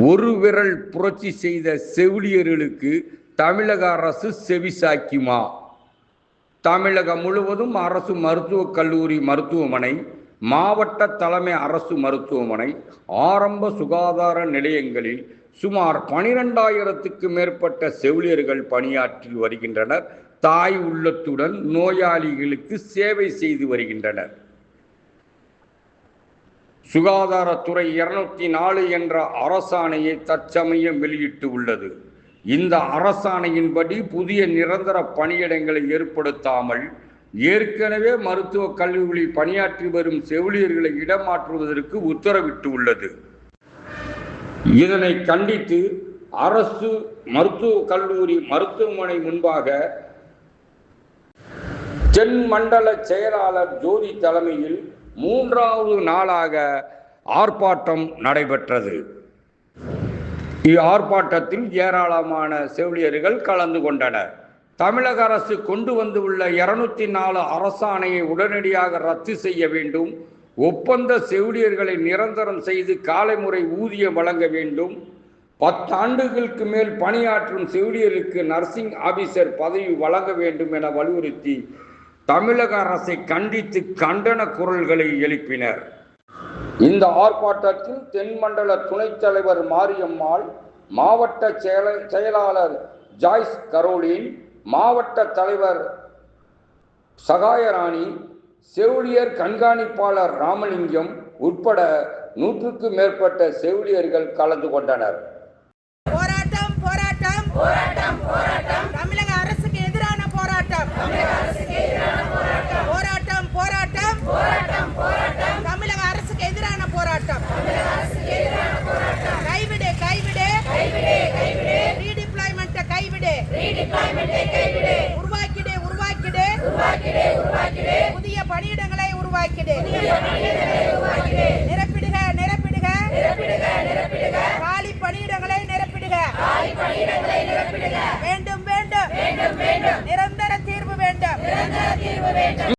ஒரு விரல் புரட்சி செய்த செவிலியர்களுக்கு தமிழக அரசு செவிசாய்க்குமா? தமிழகம் முழுவதும் அரசு மருத்துவக் கல்லூரி மருத்துவமனை, மாவட்ட தலைமை அரசு மருத்துவமனை, ஆரம்ப சுகாதார நிலையங்களில் சுமார் 12,000க்கு மேற்பட்ட செவிலியர்கள் பணியாற்றி வருகின்றனர். தாய் உள்ளத்துடன் நோயாளிகளுக்கு சேவை செய்து வருகின்றனர். சுகாதாரத்துறை 204 என்ற அரசாணையை தற்சமயம் வெளியிட்டு உள்ளது. இந்த அரசாணையின்படி புதிய நிரந்தர பணியிடங்களை ஏற்படுத்தாமல் ஏற்கனவே மருத்துவக் கல்லூரியில் பணியாற்றி வரும் செவிலியர்களை இடமாற்றுவதற்கு உத்தரவிட்டு உள்ளது. இதனை கண்டித்து அரசு மருத்துவக் கல்லூரி மருத்துவமனை முன்பாக தென் மண்டல செயலாளர் ஜோதி தலைமையில் 3வது நாளாக ஆர்ப்பாட்டம் நடைபெற்றது. ஆர்ப்பாட்டத்தில் ஏராளமான செவிலியர்கள் கலந்து கொண்டனர். தமிழக அரசு கொண்டு வந்துள்ள 204 அரசாணையை உடனடியாக ரத்து செய்ய வேண்டும். ஒப்பந்த செவிலியர்களை நிரந்தரம் செய்து காலைமுறை ஊதியம் வழங்க வேண்டும். 10 ஆண்டுகளுக்கு மேல் பணியாற்றும் செவிலியருக்கு நர்சிங் ஆபீசர் பதவி வழங்க வேண்டும் என வலியுறுத்தி தமிழக அரசை கண்டித்து கண்டன குரல்களை எழுப்பினர். இந்த ஆர்ப்பாட்டத்தில் தென்மண்டல துணைத் தலைவர் மாரியம்மாள், மாவட்ட செயலாளர் ஜாய்ஸ் கரோலின், மாவட்ட தலைவர் சகாயராணி, செவிலியர் கண்காணிப்பாளர் ராமலிங்கம் உட்பட 100க்கும் மேற்பட்ட செவிலியர்கள் கலந்து கொண்டனர். போராட்டம் போராட்டம் போராட்டம் போராட்டம் தமிழக அரசுக்கு எதிரான போராட்டம். போராட்டம் போராட்டம் போராட்டம் போராட்டம் தமிழக அரசுக்கு எதிரான போராட்டம். கைவிடு கைவிடு கைவிடு கைவிடு ரீடிப்ளாய்மென்ட் கைவிடு கைவிடு உருவாக்கிடு உருவாக்கிடு உருவாக்கிடு உருவாக்கிடு புதிய பணியிடங்களை உருவாக்கிடு நிரப்பிடுக நிரப்பிடுக நிரப்பிடுக நிரப்பிடுக காலி பணியிடங்களை நிரப்பிடுக வேண்டும் வேண்டும் வேண்டும் வேண்டும் நிரந்தர தீர்வு வேண்டும்.